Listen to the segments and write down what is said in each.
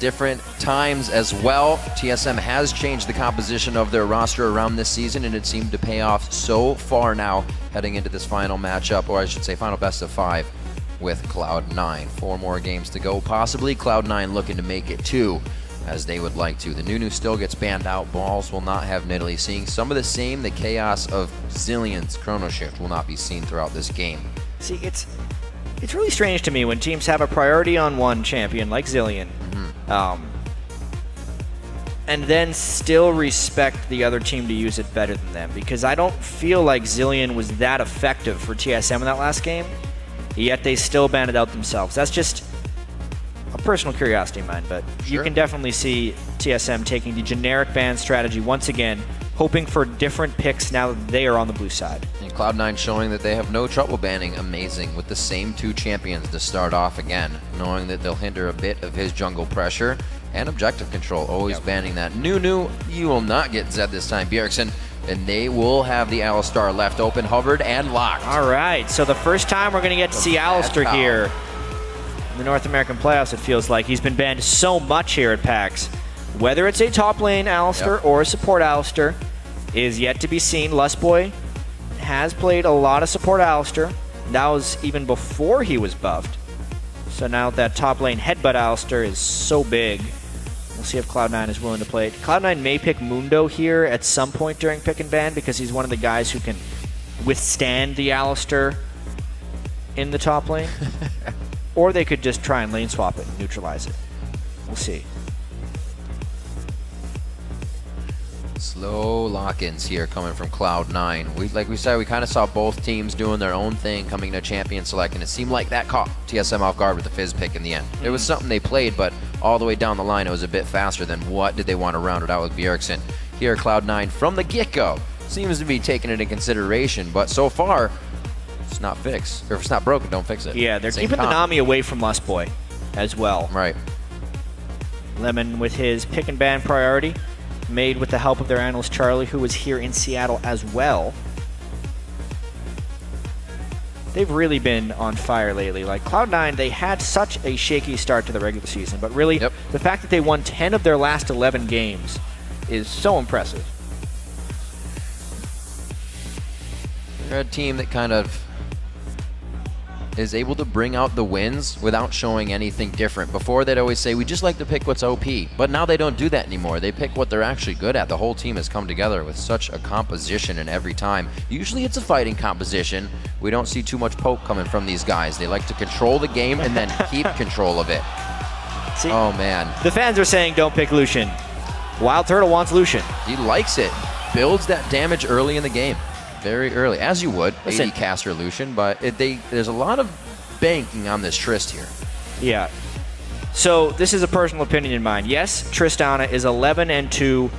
different times as well. TSM has changed the composition of their roster around this season, and it seemed to pay off so far now heading into this final matchup, or I should say final best of 5 with Cloud9. 4 more games to go, possibly. Cloud9 looking to make it 2, as they would like to. The Nunu still gets banned out. Balls will not have Nidalee. Seeing some of the same, the chaos of Zillion's Chrono Shift will not be seen throughout this game. See, it's really strange to me when teams have a priority on one champion like Zillion, and then still respect the other team to use it better than them, because I don't feel like Zillion was that effective for TSM in that last game, yet they still banned it out themselves. That's just a personal curiosity of mine, but you can definitely see TSM taking the generic ban strategy once again, hoping for different picks now that they are on the blue side. And Cloud9 showing that they have no trouble banning Amazing with the same 2 champions to start off again, knowing that they'll hinder a bit of his jungle pressure and objective control, always banning that. Nunu, you will not get Zed this time, Bjergsen, and they will have the Alistar left open, hovered, and locked. All right, so the first time we're going to get to see Alistar here in the North American playoffs, it feels like. He's been banned so much here at PAX. Whether it's a top lane Alistar or a support Alistar is yet to be seen. Lustboy has played a lot of support Alistar. That was even before he was buffed. So now that top lane headbutt Alistar is so big, we'll see if Cloud9 is willing to play it. Cloud9 may pick Mundo here at some point during pick and ban, because he's one of the guys who can withstand the Alistar in the top lane. Or they could just try and lane swap it and neutralize it. We'll see. Slow lock-ins here coming from Cloud9. Like we said, we kind of saw both teams doing their own thing coming to champion select, and it seemed like that caught TSM off guard with the Fizz pick in the end. It was something they played, but all the way down the line it was a bit faster than what did they want to round it out with Bjergsen. Here Cloud9 from the get-go seems to be taking it into consideration, but so far it's not fixed. Or if it's not broken, don't fix it. Yeah, they're keeping the Nami away from Lustboy as well. Right. Lemon with his pick and ban priority, made with the help of their analyst Charlie, who was here in Seattle as well. They've really been on fire lately. Like Cloud9, they had such a shaky start to the regular season, but really the fact that they won 10 of their last 11 games is so impressive. They're a team that kind of is able to bring out the wins without showing anything different. Before, they'd always say, we just like to pick what's OP, but now they don't do that anymore. They pick what they're actually good at. The whole team has come together with such a composition in every time. Usually it's a fighting composition. We don't see too much poke coming from these guys. They like to control the game and then keep control of it. See, oh man. The fans are saying don't pick Lucian. Wild Turtle wants Lucian. He likes it. Builds that damage early in the game. Very early, as you would, Listen, 80 caster Lucian, but there's a lot of banking on this Trist here. Yeah. So this is a personal opinion in mine. Yes, Tristana is 11-2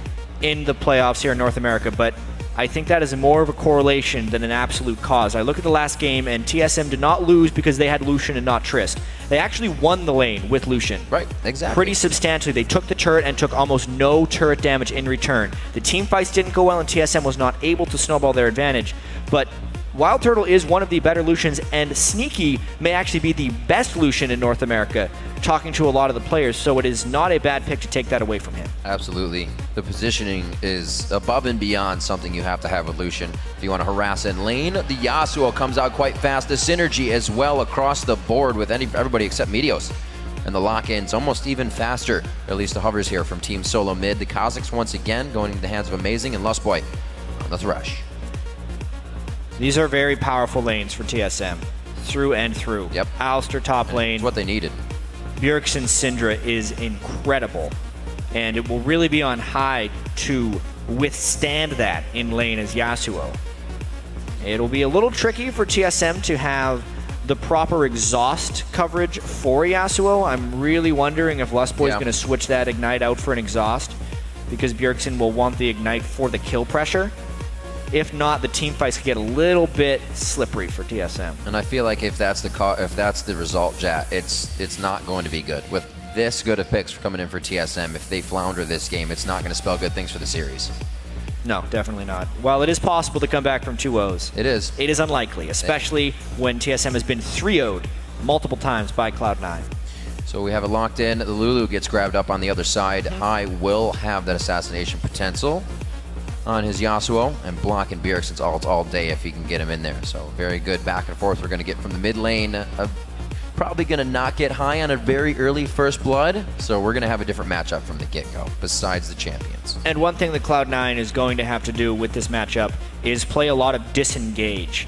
in the playoffs here in North America, but I think that is more of a correlation than an absolute cause. I look at the last game, and TSM did not lose because they had Lucian and not Trist. They actually won the lane with Lucian. Right, exactly. Pretty substantially. They took the turret and took almost no turret damage in return. The team fights didn't go well, and TSM was not able to snowball their advantage. But Wild Turtle is one of the better Lucians, and Sneaky may actually be the best Lucian in North America, talking to a lot of the players, so it is not a bad pick to take that away from him. Absolutely. The positioning is above and beyond something you have to have with Lucian. If you want to harass in lane, the Yasuo comes out quite fast. The synergy as well across the board with everybody except Meteos. And the lock-in's almost even faster, or at least the hovers here from Team SoloMid. The Kazakhs once again going into the hands of Amazing, and Lustboy on the Thresh. These are very powerful lanes for TSM, through and through. Yep. Alistar top lane. It's what they needed. Bjergsen's Syndra is incredible, and it will really be on high to withstand that in lane as Yasuo. It'll be a little tricky for TSM to have the proper exhaust coverage for Yasuo. I'm really wondering if Lustboy is going to switch that Ignite out for an exhaust, because Bjergsen will want the Ignite for the kill pressure. If not, the team fights could get a little bit slippery for TSM. And I feel like if that's the result, Jat, it's not going to be good. With this good of picks coming in for TSM, if they flounder this game, it's not going to spell good things for the series. No, definitely not. While it is possible to come back from 2-0s, it is unlikely, especially when TSM has been 3-0'd multiple times by Cloud9. So we have it locked in. The Lulu gets grabbed up on the other side. High will have that assassination potential on his Yasuo, and blocking Bjergsen's ult all day if he can get him in there. So very good back and forth we're going to get from the mid lane. Probably going to not get High on a very early first blood, so we're going to have a different matchup from the get-go, besides the champions. And one thing that Cloud9 is going to have to do with this matchup is play a lot of disengage.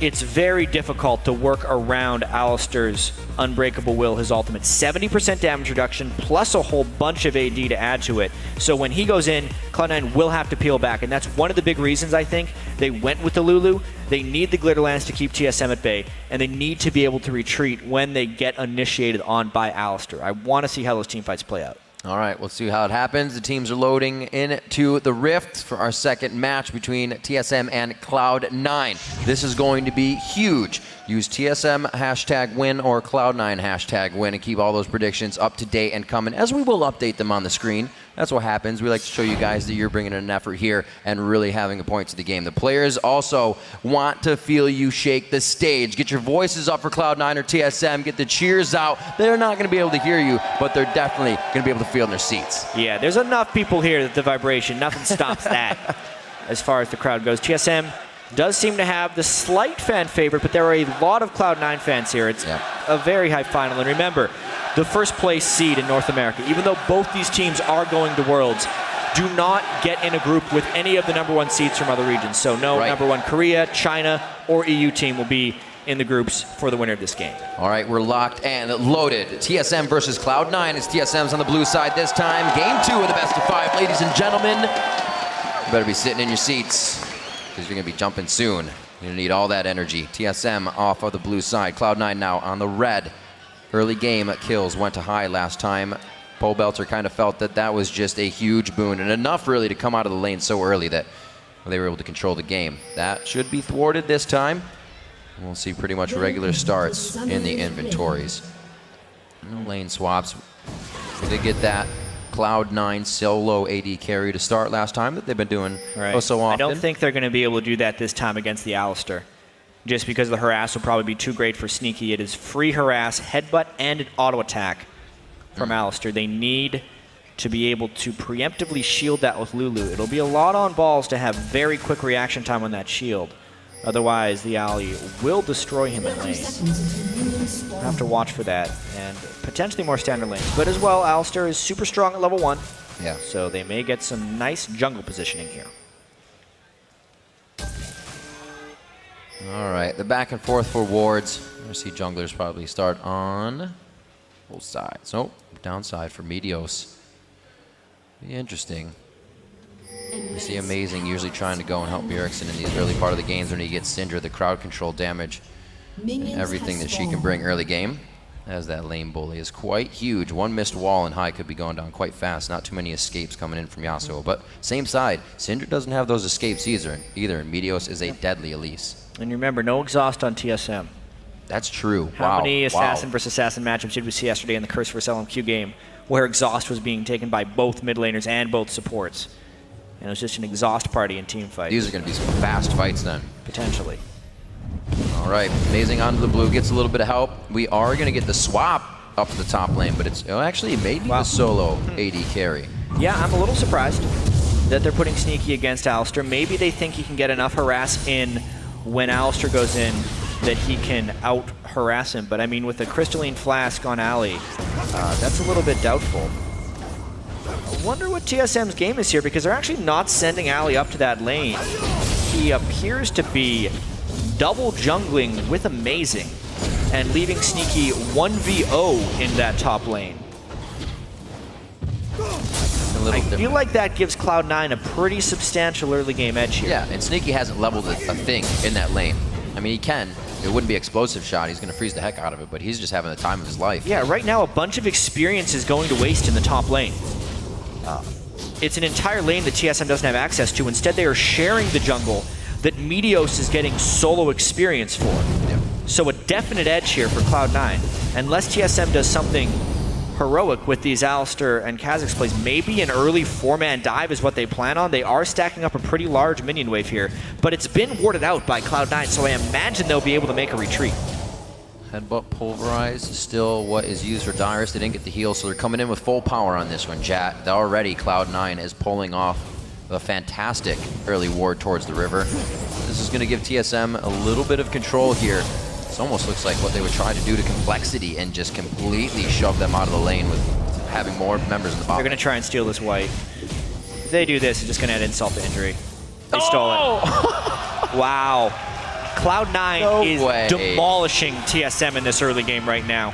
It's very difficult to work around Alistar's Unbreakable Will, his ultimate. 70% damage reduction, plus a whole bunch of AD to add to it. So when he goes in, Cloud9 will have to peel back, and that's one of the big reasons, I think, they went with the Lulu. They need the Glitterlands to keep TSM at bay, and they need to be able to retreat when they get initiated on by Alistar. I want to see how those teamfights play out. All right, we'll see how it happens. The teams are loading into the Rift for our second match between TSM and Cloud9. This is going to be huge. Use TSM #win or Cloud9 #win and keep all those predictions up to date and coming, as we will update them on the screen. That's what happens. We like to show you guys that you're bringing in an effort here and really having a point to the game. The players also want to feel you shake the stage. Get your voices up for Cloud9 or TSM. Get the cheers out. They're not going to be able to hear you, but they're definitely going to be able to feel in their seats. Yeah, there's enough people here that the vibration, nothing stops that as far as the crowd goes. TSM does seem to have the slight fan favorite, but there are a lot of Cloud9 fans here. It's a very high final. And remember, the first place seed in North America, even though both these teams are going to Worlds, do not get in a group with any of the #1 seeds from other regions. So no #1 Korea, China, or EU team will be in the groups for the winner of this game. All right, we're locked and loaded. TSM versus Cloud9 as TSM's on the blue side this time. Game 2 of the best of 5, ladies and gentlemen. You better be sitting in your seats, because you're going to be jumping soon. You're going to need all that energy. TSM off of the blue side. Cloud9 now on the red. Early game kills went to High last time. Pobelter kind of felt that that was just a huge boon, and enough really to come out of the lane so early that they were able to control the game. That should be thwarted this time. We'll see pretty much regular starts in the inventories. No lane swaps. We did get that Cloud9 solo AD carry to start last time that they've been doing so often. I don't think they're going to be able to do that this time against the Alistar, just because the harass will probably be too great for Sneaky. It is free harass, headbutt, and an auto attack from Alistar. They need to be able to preemptively shield that with Lulu. It'll be a lot on balls to have very quick reaction time on that shield. Otherwise, the ally will destroy him in lane. We'll have to watch for that, and potentially more standard lanes. But as well, Alistar is super strong at level 1, so they may get some nice jungle positioning here. All right, the back and forth for wards. I see junglers probably start on both sides. Oh, downside for Meteos. Be interesting. We see Amazing usually trying to go and help Bjergsen in these early part of the games when he gets Syndra, the crowd control damage, and everything that she can bring early game, as that lane bully is quite huge. One missed wall and High could be going down quite fast. Not too many escapes coming in from Yasuo, but same side, Syndra doesn't have those escapes either, and Meteos is a deadly Elise. And remember, no exhaust on TSM. That's true. How many assassin versus assassin matchups did we see yesterday in the Curse vs LMQ game where exhaust was being taken by both mid laners and both supports? And it was just an exhaust party in team fights. These are going to be some fast fights then. Potentially. All right, Amazing onto the blue, gets a little bit of help. We are going to get the swap up to the top lane, but it's actually maybe the solo AD carry. Yeah, I'm a little surprised that they're putting Sneaky against Alistar. Maybe they think he can get enough harass in when Alistar goes in that he can out-harass him. But I mean, with a Crystalline Flask on Ali, that's a little bit doubtful. I wonder what TSM's game is here, because they're actually not sending Ali up to that lane. He appears to be double jungling with Amazing and leaving Sneaky 1v0 in that top lane. I feel like that gives Cloud9 a pretty substantial early game edge here. Yeah, and Sneaky hasn't leveled a thing in that lane. I mean, he can. It wouldn't be explosive shot. He's going to freeze the heck out of it, but he's just having the time of his life. Yeah, right now a bunch of experience is going to waste in the top lane. It's an entire lane that TSM doesn't have access to. Instead, they are sharing the jungle that Meteos is getting solo experience for. Yep. So a definite edge here for Cloud9. Unless TSM does something heroic with these Alistar and Kha'Zix plays, maybe an early 4-man dive is what they plan on. They are stacking up a pretty large minion wave here, but it's been warded out by Cloud9, so I imagine they'll be able to make a retreat. Headbutt Pulverize is still what is used for Dyrus. They didn't get the heal, so they're coming in with full power on this one. Already Cloud9 is pulling off a fantastic early ward towards the river. This is going to give TSM a little bit of control here. This almost looks like what they would try to do to Complexity and just completely shove them out of the lane with having more members in the bottom. They're going to try and steal this white. If they do this, it's just going to add insult to injury. They stole it. Wow. Cloud9 is demolishing TSM in this early game right now.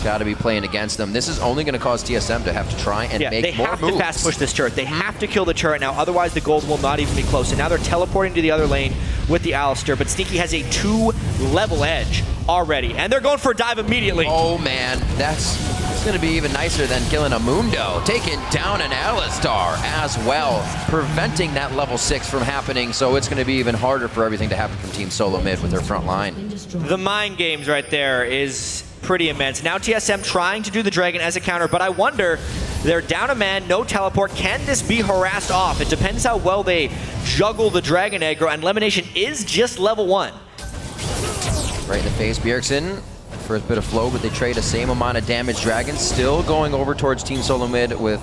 Got to be playing against them. This is only going to cause TSM to have to try and make more moves. They have to fast push this turret. They have to kill the turret now, otherwise the gold will not even be close. And now they're teleporting to the other lane with the Alistar, but Sneaky has a 2-level edge already, and they're going for a dive immediately. Oh man, that's going to be even nicer than killing a Mundo. Taking down an Alistar as well, preventing that level 6 from happening, so it's going to be even harder for everything to happen from Team SoloMid with their front line. The mind games right there is pretty immense. Now TSM trying to do the Dragon as a counter, but I wonder, they're down a man, no teleport. Can this be harassed off? It depends how well they juggle the Dragon aggro, and Elimination is just level 1. Right in the face, Bjergsen. First bit of flow, but they trade the same amount of damage. Dragon still going over towards Team SoloMid with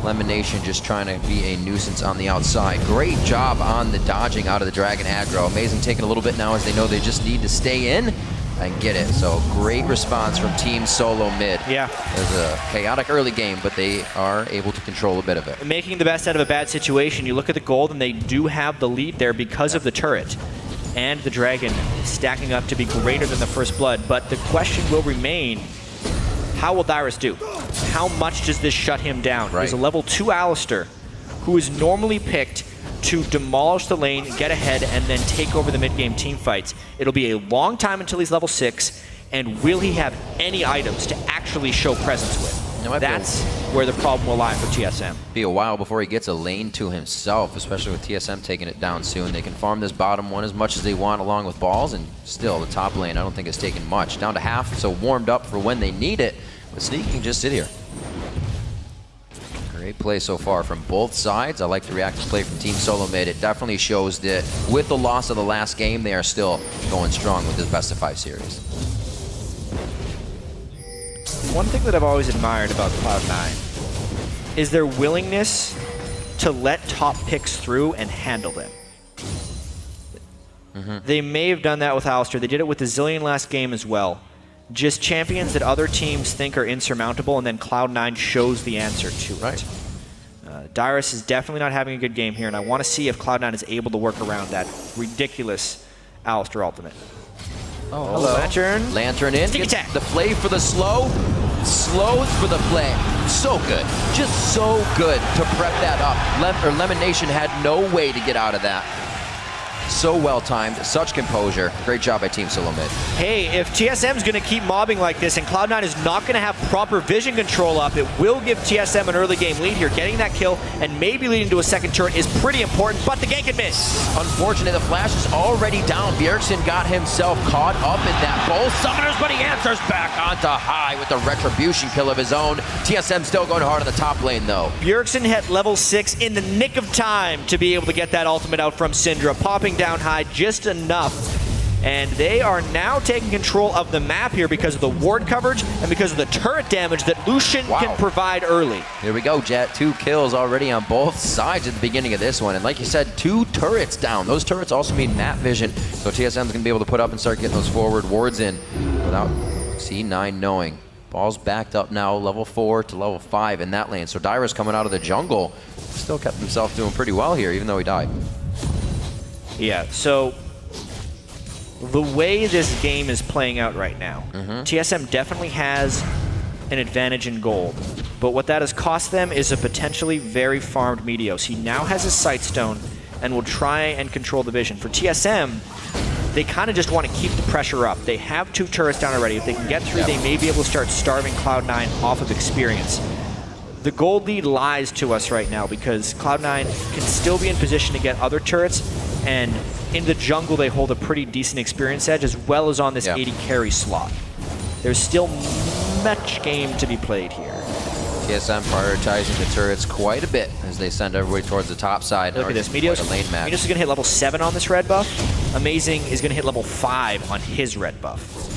Elimination just trying to be a nuisance on the outside. Great job on the dodging out of the Dragon aggro. Amazing taking a little bit now as they know they just need to stay in and get it. So great response from Team SoloMid. Yeah. It was a chaotic early game, but they are able to control a bit of it. Making the best out of a bad situation. You look at the gold and they do have the lead there because of the turret. And the Dragon stacking up to be greater than the First Blood. But the question will remain, how will Dyrus do? How much does this shut him down? Right. He's a level 2 Alistar who is normally picked to demolish the lane, get ahead, and then take over the mid-game team fights. It'll be a long time until he's level 6, and will he have any items to actually show presence with? That's where the problem will lie for TSM. Be a while before he gets a lane to himself, especially with TSM taking it down soon. They can farm this bottom one as much as they want along with balls, and still the top lane I don't think is taking much. Down to half, so warmed up for when they need it, but Sneaky can just sit here. Great play so far from both sides. I like the reactive play from Team SoloMid. It definitely shows that with the loss of the last game, they are still going strong with this best-of-5 series. One thing that I've always admired about Cloud9 is their willingness to let top picks through and handle them. They may have done that with Alistar. They did it with the Zillion last game as well. Just champions that other teams think are insurmountable, and then Cloud9 shows the answer to it. Right. Dyrus is definitely not having a good game here, and I want to see if Cloud9 is able to work around that ridiculous Alistar ultimate. Oh, hello. Lantern. Lantern in. Sneak attack. The play for the slow. Slows for the play. So good. Just so good to prep that up. Elimination had no way to get out of that. So well timed, such composure. Great job by Team SoloMid. Hey, if TSM's going to keep mobbing like this and Cloud9 is not going to have proper vision control up, it will give TSM an early game lead here. Getting that kill and maybe leading to a second turret is pretty important, but the gank can miss. Unfortunate, the flash is already down. Bjergsen got himself caught up in that both summoners, but he answers back onto high with the retribution kill of his own. TSM still going hard on the top lane though. Bjergsen hit level 6 in the nick of time to be able to get that ultimate out from Syndra, popping down high just enough, and they are now taking control of the map here because of the ward coverage and because of the turret damage that Lucian can provide early. Here we go, Jet. 2 kills already on both sides at the beginning of this one, and like you said, 2 turrets down. Those turrets also mean map vision, so TSM's gonna be able to put up and start getting those forward wards in without C9 knowing. Ball's backed up now, level 4 to level 5 in that lane, so Dyrus coming out of the jungle still kept himself doing pretty well here, even though he died. Yeah, so the way this game is playing out right now, TSM definitely has an advantage in gold, but what that has cost them is a potentially very farmed Meteos. He now has his Sightstone and will try and control the vision. For TSM, they kind of just want to keep the pressure up. They have 2 turrets down already. If they can get through, they may be able to start starving Cloud9 off of experience. The gold lead lies to us right now because Cloud9 can still be in position to get other turrets, and in the jungle they hold a pretty decent experience edge as well as on this 80 carry slot. There's still much game to be played here. TSM prioritizing the turrets quite a bit as they send everybody towards the top side. Look at this, Meteos is going to hit level 7 on this red buff. Amazing is going to hit level 5 on his red buff.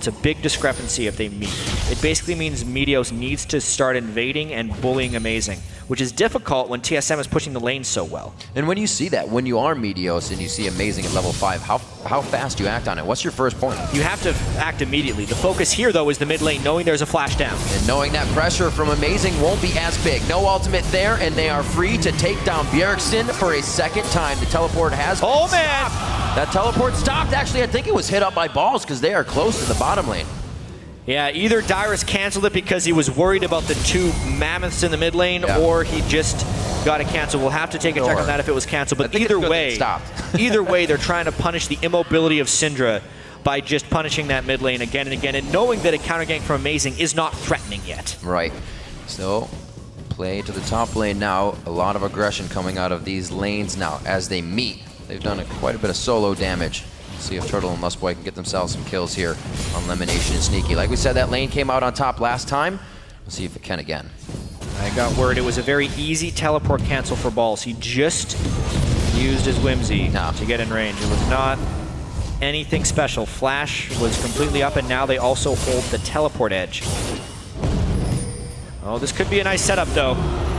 It's a big discrepancy if they meet. It basically means Meteos needs to start invading and bullying Amazing, which is difficult when TSM is pushing the lane so well. And when you see that, when you are Meteos and you see Amazing at level 5, how fast do you act on it? What's your first point? You have to act immediately. The focus here, though, is the mid lane, knowing there's a flash down. And knowing that pressure from Amazing won't be as big. No ultimate there, and they are free to take down Bjergsen for a second time. The teleport has Oh, man! stopped. That teleport stopped. Actually, I think it was hit up by balls because they are close to the bottom lane. Yeah, either Dyrus canceled it because he was worried about the two mammoths in the mid lane, or he just got it canceled. We'll have to take a check on that if it was canceled. But either way, either way, they're trying to punish the immobility of Syndra by just punishing that mid lane again and again, and knowing that a counter gank from Amazing is not threatening yet. Right. So, play to the top lane now. A lot of aggression coming out of these lanes now as they meet. They've done quite a bit of solo damage. See if Turtle and Lustboy can get themselves some kills here on Lemonation and Sneaky. Like we said, that lane came out on top last time. We'll see if it can again. I got word it was a very easy teleport cancel for Balls. He just used his whimsy to get in range. It was not anything special. Flash was completely up, and now they also hold the teleport edge. Oh, this could be a nice setup, though.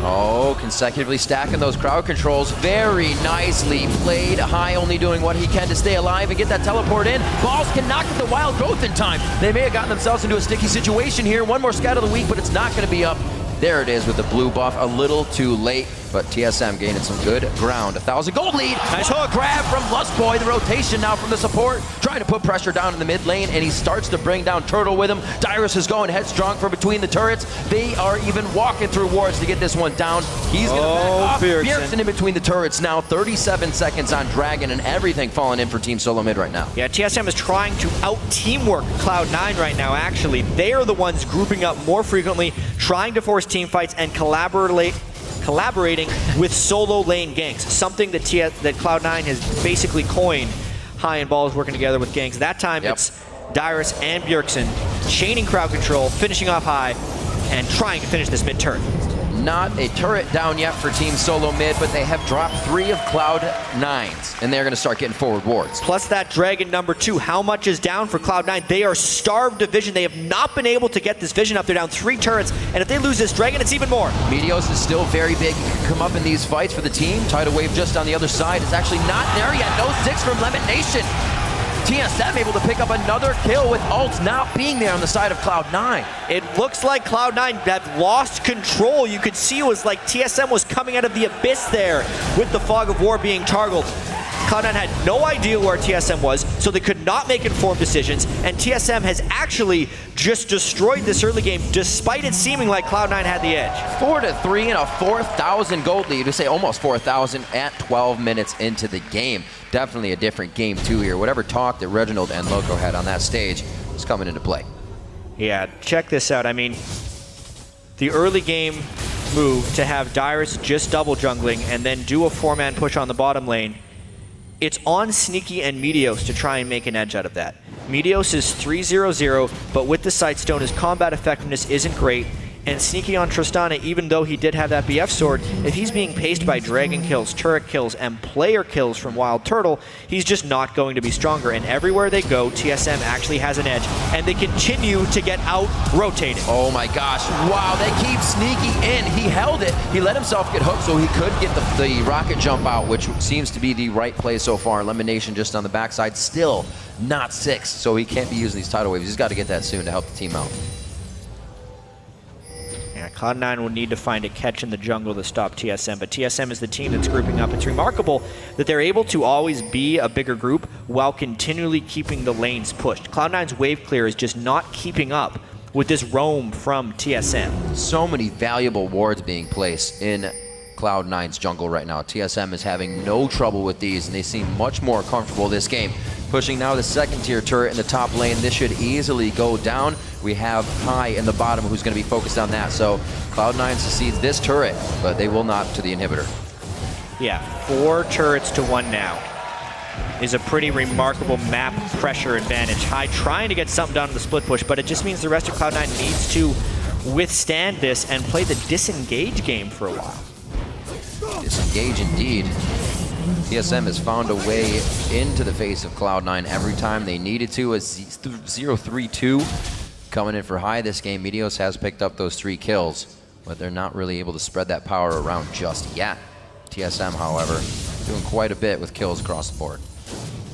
Oh, consecutively stacking those crowd controls. Very nicely played. High only doing what he can to stay alive and get that teleport in. Balls cannot get the wild growth in time. They may have gotten themselves into a sticky situation here. One more scat of the week, but it's not going to be up. There it is with the blue buff. A little too late, but TSM gaining some good ground. 1,000 gold lead. Nice hook. Grab from Lustboy. The rotation now from the support. Trying to put pressure down in the mid lane, and he starts to bring down Turtle with him. Dyrus is going headstrong from between the turrets. They are even walking through wards to get this one down. He's going to back off. Bjergsen in between the turrets now. 37 seconds on Dragon, and everything falling in for Team SoloMid right now. Yeah, TSM is trying to out-teamwork Cloud9 right now, actually. They are the ones grouping up more frequently, trying to force team fights and collaborating with solo lane ganks, something that Cloud9 has basically coined. High and Balls working together with ganks. That time it's Dyrus and Bjergsen chaining crowd control, finishing off High, and trying to finish this mid turn. Not a turret down yet for Team SoloMid, but they have dropped 3 of Cloud9's, and they're going to start getting forward wards. Plus that Dragon number 2. How much is down for Cloud9? They are starved of vision. They have not been able to get this vision up. They're down 3 turrets, and if they lose this Dragon, it's even more. Meteos is still very big. He can come up in these fights for the team. Tidal Wave just on the other side is actually not there yet. No 6 from Lemon Nation. TSM able to pick up another kill with ults not being there on the side of Cloud9. It looks like Cloud9 have lost control. You could see it was like TSM was coming out of the abyss there with the Fog of War being targeted. Cloud9 had no idea where TSM was, so they could not make informed decisions, and TSM has actually just destroyed this early game despite it seeming like Cloud9 had the edge. 4-3 and a 4,000 gold lead. We say almost 4,000 at 12 minutes into the game. Definitely a different game too here. Whatever talk that Reginald and Loco had on that stage is coming into play. Yeah, check this out. I mean, the early game move to have Dyrus just double jungling and then do a 4-man push on the bottom lane, it's on Sneaky and Meteos to try and make an edge out of that. Meteos is 3-0-0, but with the Sightstone, his combat effectiveness isn't great. And Sneaky on Tristana, even though he did have that BF sword, if he's being paced by Dragon kills, turret kills, and player kills from Wild Turtle, he's just not going to be stronger. And everywhere they go, TSM actually has an edge. And they continue to get out-rotated. Oh my gosh, wow, they keep Sneaky in. He held it. He let himself get hooked so he could get the rocket jump out, which seems to be the right play so far. Elimination just on the backside, still not 6, so he can't be using these tidal waves. He's got to get that soon to help the team out. Yeah, Cloud9 will need to find a catch in the jungle to stop TSM, but TSM is the team that's grouping up. It's remarkable that they're able to always be a bigger group while continually keeping the lanes pushed. Cloud9's wave clear is just not keeping up with this roam from TSM. So many valuable wards being placed in Cloud9's jungle right now. TSM is having no trouble with these, and they seem much more comfortable this game. Pushing now the second tier turret in the top lane. This should easily go down. We have High in the bottom who's going to be focused on that. So Cloud9 succeeds this turret, but they will not to the inhibitor. Yeah, 4 turrets to 1 now is a pretty remarkable map pressure advantage. High trying to get something done in the split push, but it just means the rest of Cloud9 needs to withstand this and play the disengage game for a while. Disengage indeed. TSM has found a way into the face of Cloud9 every time they needed to. A 0-3-2 coming in for high this game. Meteos has picked up those 3 kills, but they're not really able to spread that power around just yet. TSM, however, doing quite a bit with kills across the board.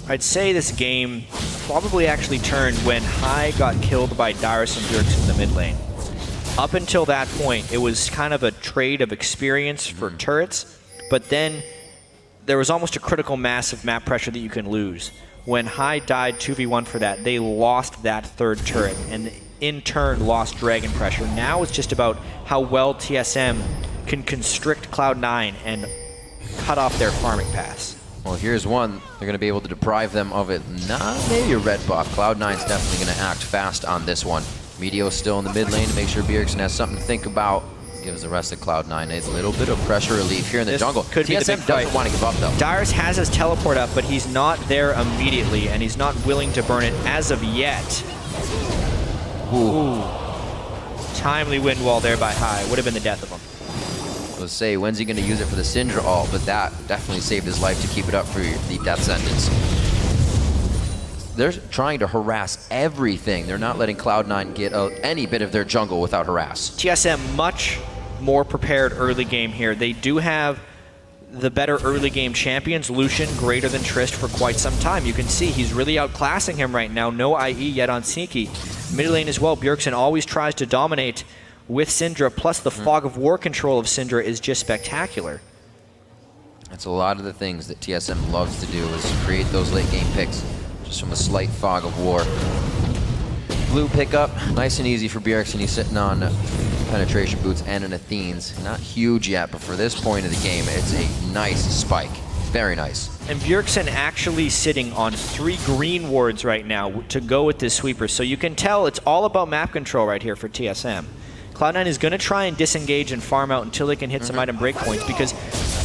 I'd say this game probably actually turned when High got killed by Dyrus and Bjergsen in the mid lane. Up until that point, it was kind of a trade of experience for turrets, but then there was almost a critical mass of map pressure that you can lose. When High died 2v1 for that, they lost that 3rd turret and in turn lost dragon pressure. Now it's just about how well TSM can constrict Cloud9 and cut off their farming paths. Well, here's one. They're going to be able to deprive them of it. Not maybe a red buff. Cloud9's definitely going to act fast on this one. Meteo's still in the mid lane to make sure Bjergsen has something to think about. Gives the rest of Cloud9 a little bit of pressure relief here in the jungle. TSM doesn't want to give up, though. Dyrus has his teleport up, but he's not there immediately, and he's not willing to burn it as of yet. Ooh. Timely wind wall there by High. Would have been the death of him. Let's say, when's he going to use it for the Syndra ult? But that definitely saved his life to keep it up for the death sentence. They're trying to harass everything. They're not letting Cloud9 get any bit of their jungle without harass. TSM much more prepared early game here. They do have the better early game champions, Lucian greater than Trist for quite some time. You can see he's really outclassing him right now. No IE yet on Sneaky. Mid lane as well, Bjergsen always tries to dominate with Syndra, plus the fog of war control of Syndra is just spectacular. That's a lot of the things that TSM loves to do, is create those late game picks just from a slight fog of war. Blue pickup, nice and easy for Bjergsen. He's sitting on penetration boots and an Athene's. Not huge yet, but for this point of the game, it's a nice spike. Very nice. And Bjergsen actually sitting on 3 green wards right now to go with this sweeper. So you can tell it's all about map control right here for TSM. Cloud9 is going to try and disengage and farm out until they can hit some item breakpoints, because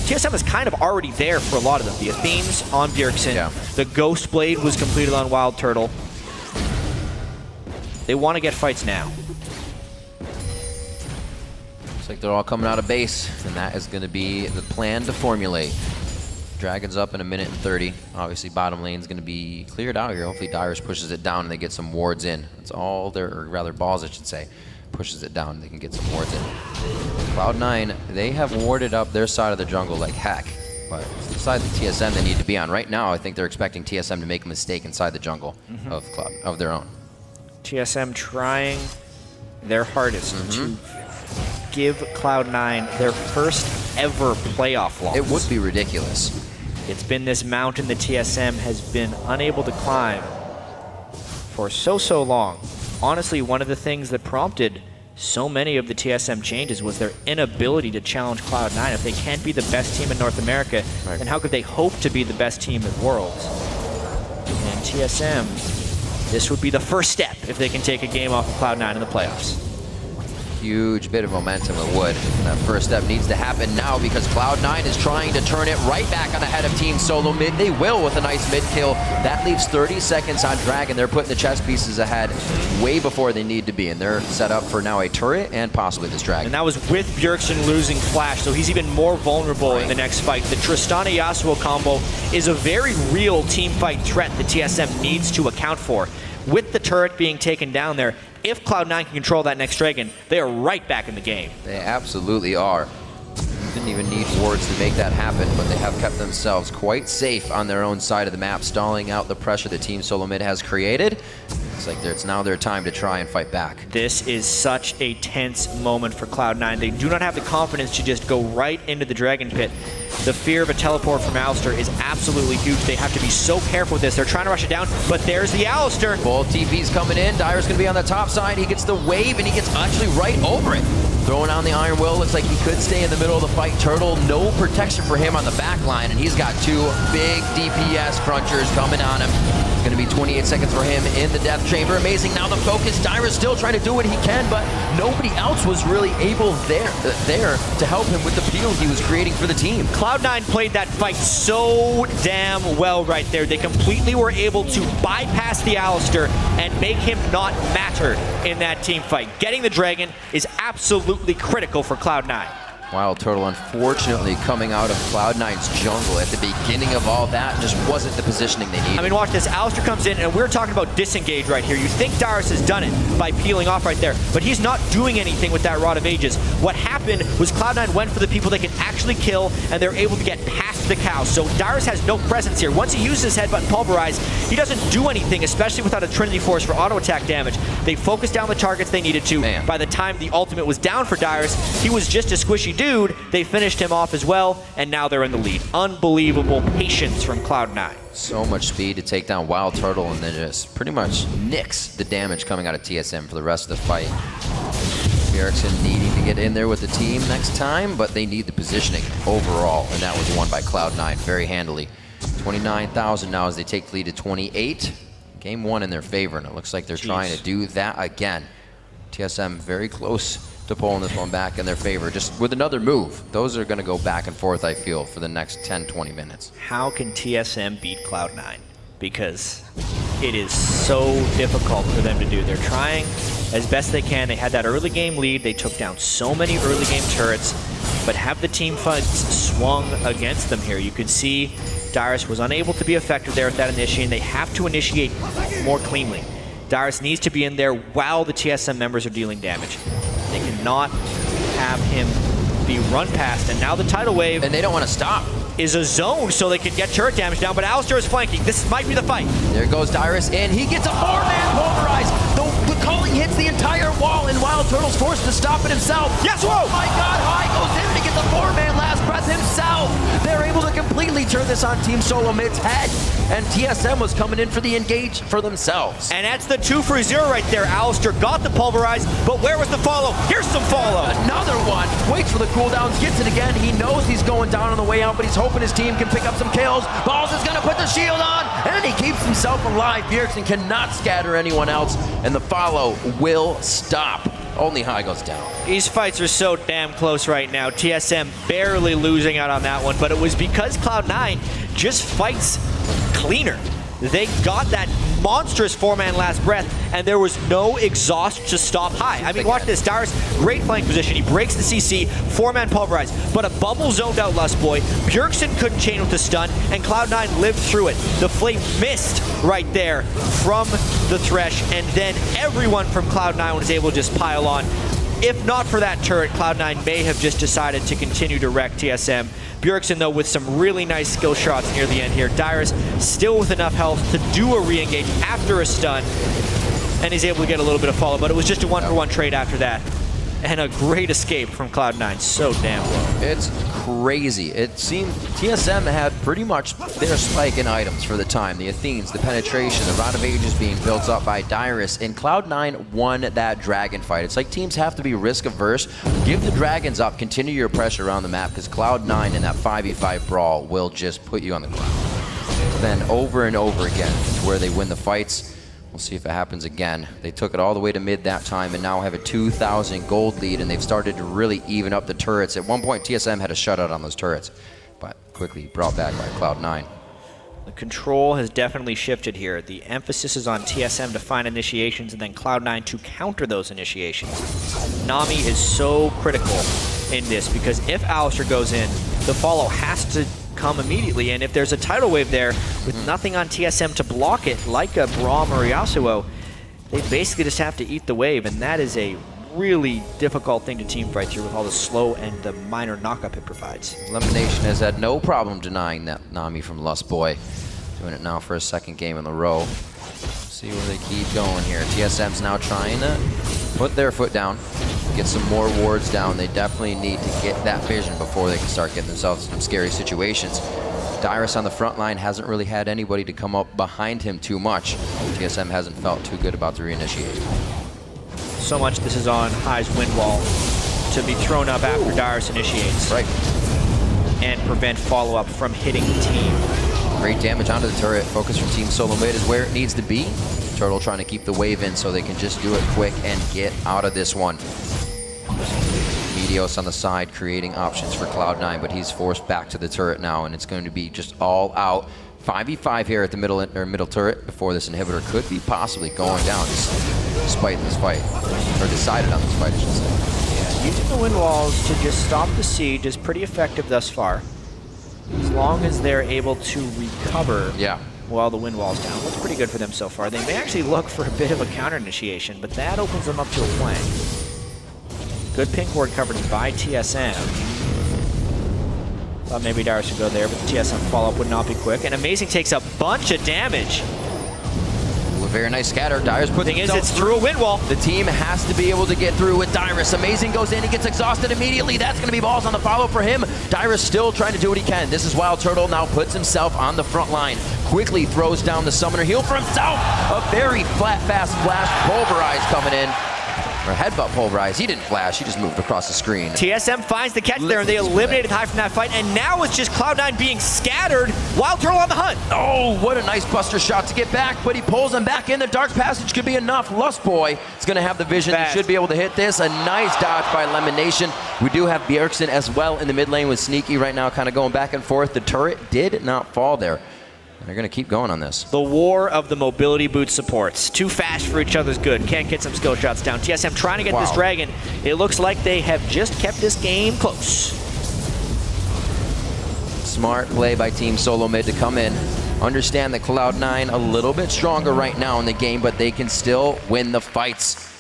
TSM is kind of already there for a lot of them. The Athene's on Bjergsen. Yeah. The Ghost Blade was completed on Wild Turtle. They want to get fights now. Looks like they're all coming out of base, and that is going to be the plan to formulate. Dragon's up in 1:30. Obviously, bottom lane's going to be cleared out here. Hopefully, Dyrus pushes it down and they get some wards in. That's all their, or rather, balls, I should say. Pushes it down, they can get some wards in. Cloud9, they have warded up their side of the jungle like heck, but it's the side of the TSM they need to be on. Right now, I think they're expecting TSM to make a mistake inside the jungle of their own. TSM trying their hardest to give Cloud9 their first ever playoff loss. It would be ridiculous. It's been this mountain that TSM has been unable to climb for so long. Honestly, one of the things that prompted so many of the TSM changes was their inability to challenge Cloud9. If they can't be the best team in North America, then how could they hope to be the best team at Worlds? And TSM, this would be the first step if they can take a game off of Cloud9 in the playoffs. Huge bit of momentum it would. That first step needs to happen now, because Cloud9 is trying to turn it right back on ahead of Team SoloMid. They will with a nice mid kill. That leaves 30 seconds on Dragon. They're putting the chess pieces ahead way before they need to be, and they're set up for now a turret and possibly this Dragon. And that was with Bjergsen losing Flash, so he's even more vulnerable in the next fight. The Tristana-Yasuo combo is a very real team fight threat that TSM needs to account for. With the turret being taken down there, if Cloud9 can control that next Dragon, they are right back in the game. They absolutely are. Didn't even need wards to make that happen, but they have kept themselves quite safe on their own side of the map, stalling out the pressure the Team SoloMid has created. It's like it's now their time to try and fight back. This is such a tense moment for Cloud9. They do not have the confidence to just go right into the Dragon Pit. The fear of a teleport from Alistar is absolutely huge. They have to be so careful with this. They're trying to rush it down, but there's the Alistar. Full TP's coming in. Dyer's going to be on the top side. He gets the wave, and he gets actually right over it. Throwing on the Iron Will. Looks like he could stay in the middle of the fight. Turtle, no protection for him on the back line, and he's got 2 big DPS crunchers coming on him. It's going to be 28 seconds for him in the death chamber. Amazing. Now the focus. Dyer's still trying to do what he can, but nobody else was really able there to help him with the peel he was creating for the team. Cloud9 played that fight so damn well right there. They completely were able to bypass the Alistar and make him not matter in that team fight. Getting the Dragon is absolutely critical for Cloud9. Wild Turtle, unfortunately, coming out of Cloud9's jungle at the beginning of all that, just wasn't the positioning they needed. I mean, watch this. Alistair comes in, and we're talking about disengage right here. You think Darius has done it by peeling off right there, but he's not doing anything with that Rod of Ages. What happened was Cloud9 went for the people they can actually kill, and they're able to get past the cows. So Darius has no presence here. Once he uses his headbutt and pulverize, he doesn't do anything, especially without a Trinity Force for auto attack damage. They focused down the targets they needed to. Man. By the time the ultimate was down for Darius, he was just a squishy dude. They finished him off as well, and now they're in the lead. Unbelievable patience from Cloud9. So much speed to take down Wild Turtle, and then just pretty much nix the damage coming out of TSM for the rest of the fight. Erickson needing to get in there with the team next time, but they need the positioning overall, and that was won by Cloud9 very handily. 29,000 now as they take the lead to 28. Game one in their favor, and it looks like they're trying to do that again. TSM very close to pulling this one back in their favor, just with another move. Those are going to go back and forth, I feel, for the next 10-20 minutes. How can TSM beat Cloud9? Because it is so difficult for them to do. They're trying as best they can. They had that early game lead. They took down so many early game turrets, but have the team fights swung against them here. You can see Darius was unable to be effective there with that initiation. They have to initiate more cleanly. Darius needs to be in there while the TSM members are dealing damage. They cannot have him be run past, and now the tidal wave... And they don't want to stop. ...is a zone so they can get turret damage down, but Alistair is flanking. This might be the fight. There goes Darius, and he gets a 4-man pulverize. The calling hits the entire wall, and Wild Turtle's forced to stop it himself. Yes, whoa! Oh my God, High goes in to get the 4-man last breath himself. They're able to completely turn this on Team SoloMid's head, and TSM was coming in for the engage for themselves. And that's the 2 for 0 right there. Alistair got the pulverize, but where was the follow? Here's some follow. Another one. Waits for the cooldowns, gets it again. He knows he's going down on the way out, but he's hoping his team can pick up some kills. Balls is going to put the shield on, and he keeps himself alive. Bjergsen cannot scatter anyone else, and the follow will stop. Only High goes down. These fights are so damn close right now. TSM barely losing out on that one, but it was because Cloud9 just fights cleaner. They got that monstrous 4-man last breath, and there was no exhaust to stop High. I mean, watch this. Darius, great flank position. He breaks the CC, 4-man pulverize, but a bubble zoned out Lust Boy. Bjergsen couldn't chain with the stun, and Cloud9 lived through it. The flame missed right there from the Thresh, and then everyone from Cloud9 was able to just pile on. If not for that turret, Cloud9 may have just decided to continue to wreck TSM. Bjergsen, though, with some really nice skill shots near the end here. Darius still with enough health to do a re-engage after a stun, and he's able to get a little bit of follow, but it was just a 1-for-1 trade after that. And a great escape from Cloud9, so damn low. It's crazy. It seemed TSM had pretty much their spike in items for the time. The Athenes, the penetration, the Rod of Ages being built up by Darius, and Cloud9 won that dragon fight. It's like teams have to be risk averse. Give the dragons up, continue your pressure around the map, because Cloud9 in that 5v5 brawl will just put you on the ground. Then over and over again, to where they win the fights. We'll see if it happens again. They took it all the way to mid that time and now have a 2,000 gold lead, and they've started to really even up the turrets. At one point, TSM had a shutout on those turrets, but quickly brought back by Cloud9. The control has definitely shifted here. The emphasis is on TSM to find initiations and then Cloud9 to counter those initiations. Nami is so critical in this because if Alistair goes in, the follow has to come immediately, and if there's a tidal wave there with nothing on TSM to block it, like a Braum or Yasuo, they basically just have to eat the wave, and that is a really difficult thing to team fight through with all the slow and the minor knockup it provides. Elimination has had no problem denying that Nami from Lust Boy. Doing it now for a second game in a row. See where they keep going here. TSM's now trying to put their foot down, get some more wards down. They definitely need to get that vision before they can start getting themselves in some scary situations. Darius on the front line hasn't really had anybody to come up behind him too much. TSM hasn't felt too good about the reinitiate. So much this is on High's wind wall to be thrown up after Darius initiates. Right. And prevent follow-up from hitting the team. Great damage onto the turret. Focus from Team SoloMid is where it needs to be. Turtle trying to keep the wave in so they can just do it quick and get out of this one. Meteos on the side creating options for Cloud9, but he's forced back to the turret now, and it's going to be just all out. 5v5 here at the middle turret before this inhibitor could be possibly going down despite this fight, or decided on this fight, I should say. using the wind walls to just stop the siege is pretty effective thus far. As long as they're able to recover while the wind wall's down. Looks pretty good for them so far. They may actually look for a bit of a counter initiation, but that opens them up to a flank. Good pink ward coverage by TSM. Thought maybe Darius would go there, but the TSM follow-up would not be quick. And Amazing takes a bunch of damage. A very nice scatter. Dyrus puts Thing is, it's through a wind wall. The team has to be able to get through with Dyrus. Amazing goes in, he gets exhausted immediately. That's going to be balls on the follow for him. Dyrus still trying to do what he can. This is Wild Turtle now puts himself on the front line. Quickly throws down the summoner heal for himself. A very flat, fast flash. Pulverize coming in. Or headbutt Pulverize. He didn't flash, he just moved across the screen. TSM finds the catch there, and they eliminated High from that fight, and now it's just Cloud9 being scattered. Wild Turtle on the hunt. Oh, what a nice buster shot to get back, but he pulls him back in. The Dark Passage could be enough. Lust Boy is going to have the vision. He should be able to hit this. A nice dodge by Lemon Nation. We do have Bjergsen as well in the mid lane with Sneaky right now, kind of going back and forth. The turret did not fall there. They're going to keep going on this. The war of the mobility boot supports. Too fast for each other's good. Can't get some skill shots down. TSM trying to get this dragon. It looks like they have just kept this game close. Smart play by Team SoloMid to come in. Understand that Cloud9 a little bit stronger right now in the game, but they can still win the fights.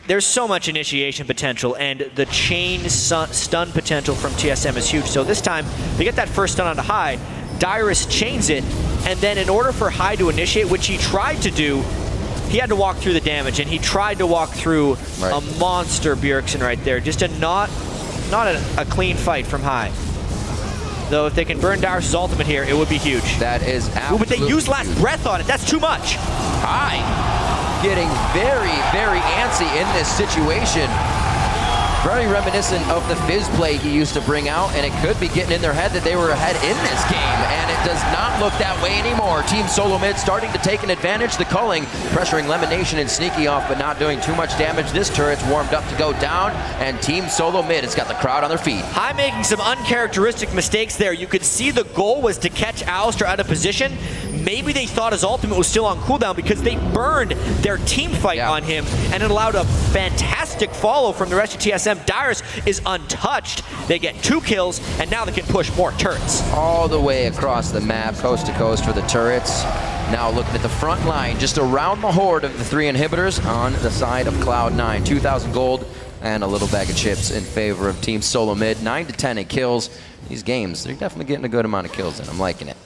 There's so much initiation potential, and the chain stun potential from TSM is huge. So this time, they get that first stun onto High. Dyrus chains it, and then in order for High to initiate, which he tried to do, he had to walk through the damage, and he tried to walk through a monster Bjergsen right there. Just a not a clean fight from High. Though if they can burn Dyrus' ultimate here, it would be huge. That is absolutely but they used last breath on it. That's too much. High getting very, very antsy in this situation. Very reminiscent of the Fizz play he used to bring out, and it could be getting in their head that they were ahead in this game, and it does not look that way anymore. Team SoloMid starting to take an advantage. The culling pressuring Lemon Nation and Sneaky off, but not doing too much damage. This turret's warmed up to go down, and Team SoloMid has got the crowd on their feet. High making some uncharacteristic mistakes there. You could see the goal was to catch Alistar out of position. Maybe they thought his ultimate was still on cooldown because they burned their team fight on him, and it allowed a fantastic follow from the rest of TSM. Dyrus is untouched. They get 2 kills, and now they can push more turrets. All the way across the map, coast to coast for the turrets. Now looking at the front line, just around the horde of the 3 inhibitors on the side of Cloud9. 2,000 gold and a little bag of chips in favor of Team SoloMid. 9 to 10 in kills. These games, they're definitely getting a good amount of kills in. I'm liking it.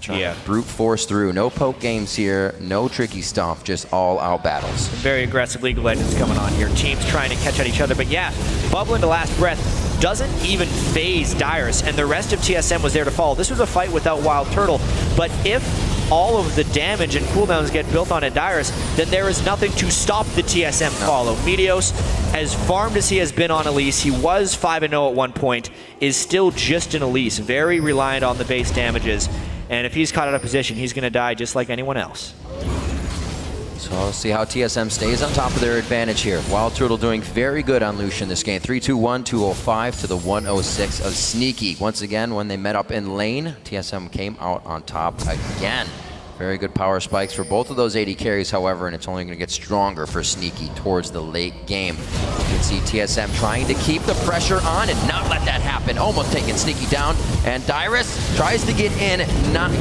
Trying to brute force through. No poke games here, no tricky stuff, just all-out battles. Very aggressive League of Legends coming on here. Teams trying to catch at each other, but yeah, Bubble into last breath doesn't even phase Dyrus, and the rest of TSM was there to follow. This was a fight without Wild Turtle, but if all of the damage and cooldowns get built on Dyrus, then there is nothing to stop the TSM follow. Meteos, as farmed as he has been on Elise, he was 5-0 at one point, is still just an Elise, very reliant on the base damages. And if he's caught out of position, he's going to die just like anyone else. So we'll see how TSM stays on top of their advantage here. Wild Turtle doing very good on Lucian this game. 3-2-1, 205 to the 106 of Sneaky. Once again, when they met up in lane, TSM came out on top again. Very good power spikes for both of those AD carries, however, and it's only going to get stronger for Sneaky towards the late game. You can see TSM trying to keep the pressure on and not let that happen. Almost taking Sneaky down, and Dyrus tries to get in.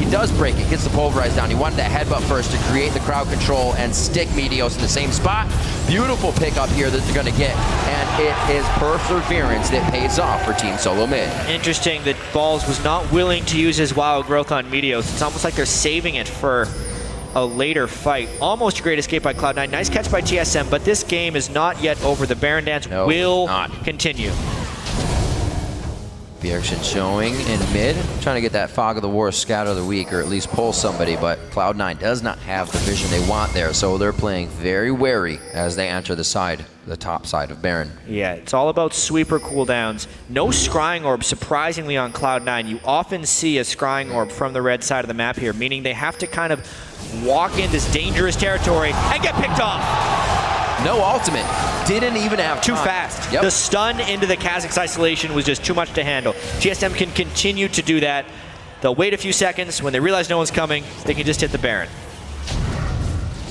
He does break it, gets the Pulverize down. He wanted that headbutt first to create the crowd control and stick Meteos in the same spot. Beautiful pickup here that they're going to get, and it is perseverance that pays off for Team SoloMid. Interesting that Balls was not willing to use his wild growth on Meteos. It's almost like they're saving it for a later fight. Almost a great escape by Cloud9. Nice catch by TSM, but this game is not yet over. The Baron Dance will continue. Bjergsen showing in mid, trying to get that Fog of the War scatter of the week, or at least pull somebody, but Cloud9 does not have the vision they want there, so they're playing very wary as they enter the top side of Baron. Yeah, it's all about sweeper cooldowns. No scrying orb, surprisingly, on Cloud9. You often see a scrying orb from the red side of the map here, meaning they have to kind of walk in this dangerous territory and get picked off. No ultimate. Didn't even have Too fast. The stun into the Kha'Zix isolation was just too much to handle. TSM can continue to do that. They'll wait a few seconds. When they realize no one's coming, they can just hit the Baron.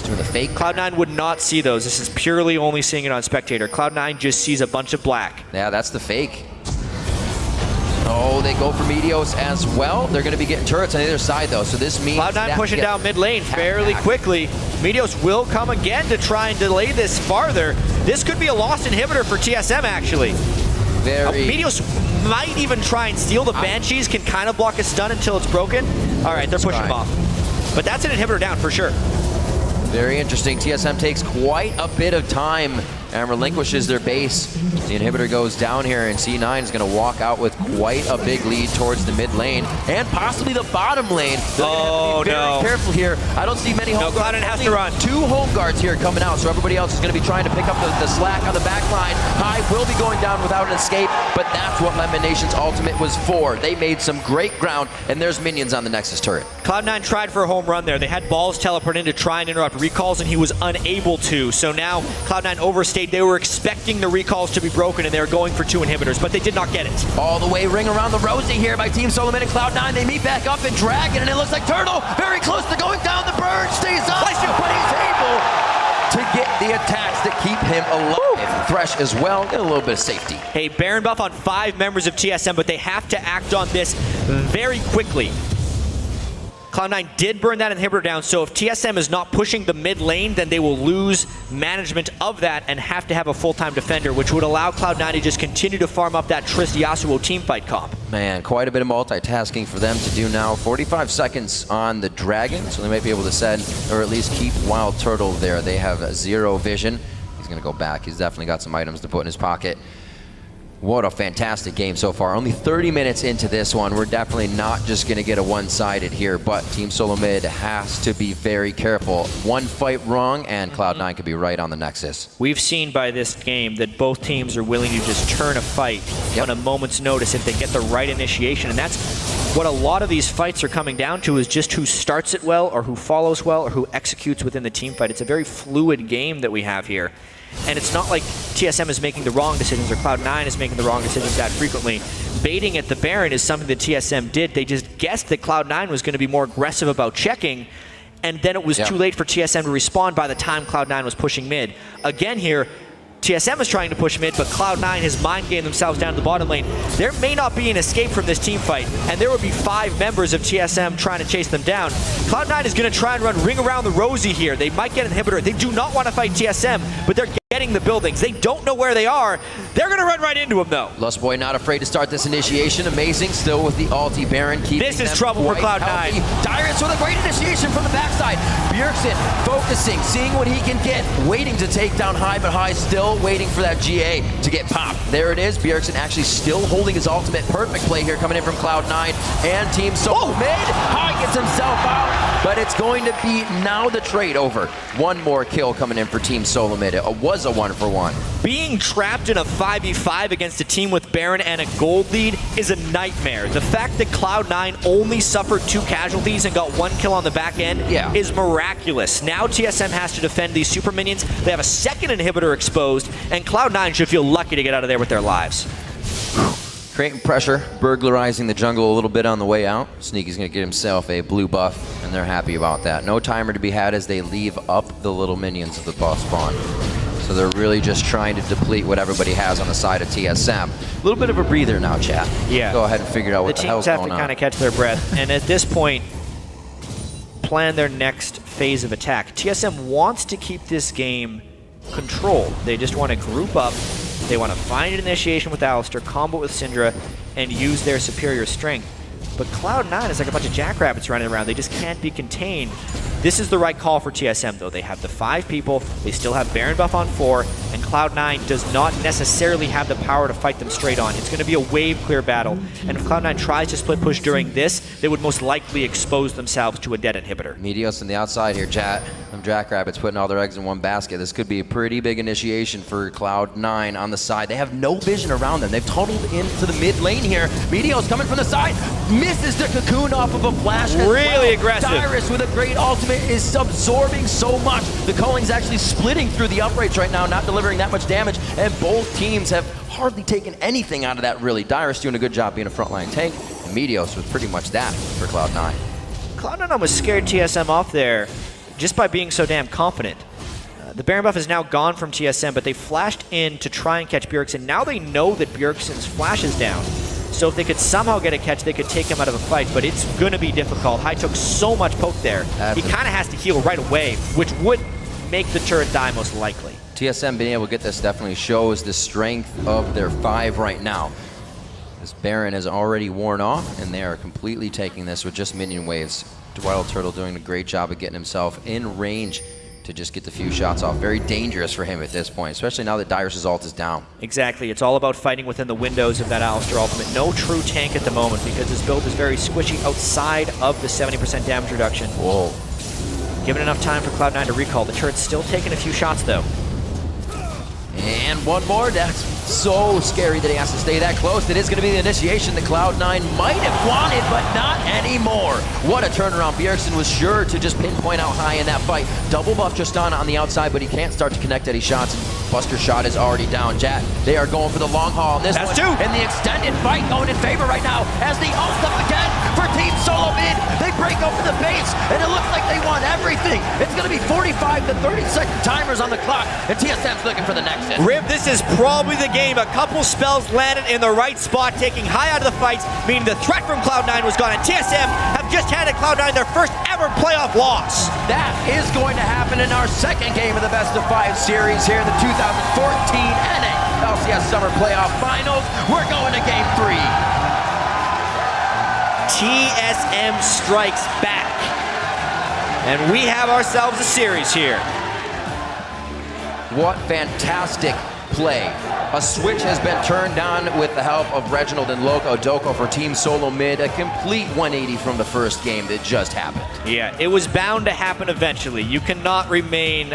doing the fake. Cloud9 would not see those. This is purely only seeing it on spectator. Cloud9 just sees a bunch of black. Yeah, that's the fake. Oh, they go for Meteos as well. They're going to be getting turrets on the other side, though. So this means Cloud9 pushing down mid lane fairly quickly. Meteos will come again to try and delay this farther. This could be a lost inhibitor for TSM, actually. Meteos might even try and steal. The Banshees can kind of block a stun until it's broken. All right, they're pushing him off. But that's an inhibitor down for sure. Very interesting. TSM takes quite a bit of time and relinquishes their base. The inhibitor goes down here, and C9 is going to walk out with quite a big lead towards the mid lane and possibly the bottom lane. Oh, no. Very careful here. I don't see many home guards. Cloud9 has to run. 2 home guards here coming out, so everybody else is going to be trying to pick up the slack on the back line. High will be going down without an escape, but that's what Lemon Nation's ultimate was for. They made some great ground, and there's minions on the Nexus turret. Cloud9 tried for a home run there. They had balls teleport in to try and interrupt recalls, and he was unable to. So now Cloud9 overstayed. They were expecting the recalls to be broken, and they were going for 2 inhibitors, but they did not get it. All the way ring around the Rosie here by Team SoloMid and Cloud9. They meet back up in Dragon, and it looks like Turtle very close to going down. The burn stays up, but he's able to get the attacks that keep him alive. Thresh as well, get a little bit of safety. Hey, Baron buff on 5 members of TSM, but they have to act on this very quickly. Cloud9 did burn that inhibitor down, so if TSM is not pushing the mid lane, then they will lose management of that and have to have a full-time defender, which would allow Cloud9 to just continue to farm up that Trist Yasuo teamfight comp. Man, quite a bit of multitasking for them to do now. 45 seconds on the Dragon, so they might be able to send, or at least keep Wild Turtle there. They have 0 vision. He's going to go back. He's definitely got some items to put in his pocket. What a fantastic game so far. Only 30 minutes into this one. We're definitely not just going to get a one-sided here, but Team SoloMid has to be very careful. One fight wrong, and Cloud9 could be right on the Nexus. We've seen by this game that both teams are willing to just turn a fight on a moment's notice if they get the right initiation, and that's what a lot of these fights are coming down to, is just who starts it well, or who follows well, or who executes within the team fight. It's a very fluid game that we have here. And it's not like TSM is making the wrong decisions or Cloud9 is making the wrong decisions that frequently. Baiting at the Baron is something that TSM did. They just guessed that Cloud9 was going to be more aggressive about checking, and then it was too late for TSM to respond by the time Cloud9 was pushing mid. Again here, TSM is trying to push mid, but Cloud9 has mind-gamed themselves down to the bottom lane. There may not be an escape from this team fight, and there will be 5 members of TSM trying to chase them down. Cloud9 is going to try and run ring around the Rosie here. They might get an inhibitor. They do not want to fight TSM, but they're getting the buildings. They don't know where they are. They're going to run right into him, though. Lustboy not afraid to start this initiation. Amazing still with the ulti Baron. This is trouble for Cloud9. Dyrus with a great initiation from the backside. Bjergsen focusing, seeing what he can get, waiting to take down High, but High still waiting for that GA to get popped. There it is. Bjergsen actually still holding his ultimate. Perfect play here coming in from Cloud9 and Team SoloMid. High gets himself out, but it's going to be now the trade over. One more kill coming in for Team SoloMid. It was a 1-for-1. Being trapped in a 5v5 against a team with Baron and a gold lead is a nightmare. The fact that Cloud9 only suffered 2 casualties and got 1 kill on the back end is miraculous. Now TSM has to defend these super minions. They have a second inhibitor exposed, and Cloud9 should feel lucky to get out of there with their lives. Creating pressure, burglarizing the jungle a little bit on the way out. Sneaky's going to get himself a blue buff, and they're happy about that. No timer to be had as they leave up the little minions of the boss spawn. So they're really just trying to deplete what everybody has on the side of TSM. A little bit of a breather now, chat. Yeah. Go ahead and figure out what the hell's going on. The teams have to kind of catch their breath, and at this point, plan their next phase of attack. TSM wants to keep this game controlled. They just want to group up. They want to find an initiation with Alistar, combo with Syndra, and use their superior strength. But Cloud9 is like a bunch of jackrabbits running around. They just can't be contained. This is the right call for TSM, though. They have the 5 people. They still have Baron buff on 4, and Cloud9 does not necessarily have the power to fight them straight on. It's going to be a wave clear battle, and if Cloud9 tries to split push during this, they would most likely expose themselves to a dead inhibitor. Meteos on the outside here, chat. Them jackrabbits putting all their eggs in one basket. This could be a pretty big initiation for Cloud9 on the side. They have no vision around them. They've tunneled into the mid lane here. Meteos coming from the side. Misses the cocoon off of a flash. Really aggressive. Dyrus with a great ultimate is absorbing so much. The Culling's actually splitting through the uprights right now, not delivering that much damage, and both teams have hardly taken anything out of that, really. Dyrus doing a good job being a frontline tank, and Meteos was pretty much that for Cloud9. Cloud9 was scared TSM off there. just by being so damn confident. The Baron buff is now gone from TSM, but they flashed in to try and catch Bjergsen. Now they know that Bjergsen's flash is down. So if they could somehow get a catch, they could take him out of a fight, but it's going to be difficult. Hai took so much poke there. He kind of has to heal right away, which would make the turret die most likely. TSM being able to get this definitely shows the strength of their 5 right now. This Baron has already worn off, and they are completely taking this with just minion waves. Wild Turtle doing a great job of getting himself in range to just get the few shots off. Very dangerous for him at this point, especially now that Dyrus' ult is down. Exactly. It's all about fighting within the windows of that Alistar ultimate. No true tank at the moment because his build is very squishy outside of the 70% damage reduction. Whoa. Given enough time for Cloud9 to recall. The turret's still taking a few shots, though. And one more. That's so scary that he has to stay that close. It is going to be the initiation that Cloud9 might have wanted, but not anymore. What a turnaround. Bjergsen was sure to just pinpoint out Hai in that fight. Double buff just on the outside, but he can't start to connect any shots. Buster shot is already down. Jat, they are going for the long haul on this one. That's 2. And the extended fight going in favor right now as the ult up again for Team SoloMid. They break open the base, and it looks like they want everything. It's going to be 45 to 30-second timers on the clock, and TSM's looking for the next hit. Rib, this is probably the game. A couple spells landed in the right spot, taking Hai out of the fights, meaning the threat from Cloud9 was gone, and TSM have just handed Cloud9 their first ever playoff loss. That is going to happen in our second game of the best-of-5 series here in the 2014 NA LCS Summer Playoff Finals. We're going to Game 3. TSM strikes back, and we have ourselves a series here. What fantastic play. A switch has been turned on with the help of Reginald and Loco Doko for Team SoloMid. A complete 180 from the first game that just happened. Yeah, it was bound to happen eventually. You cannot remain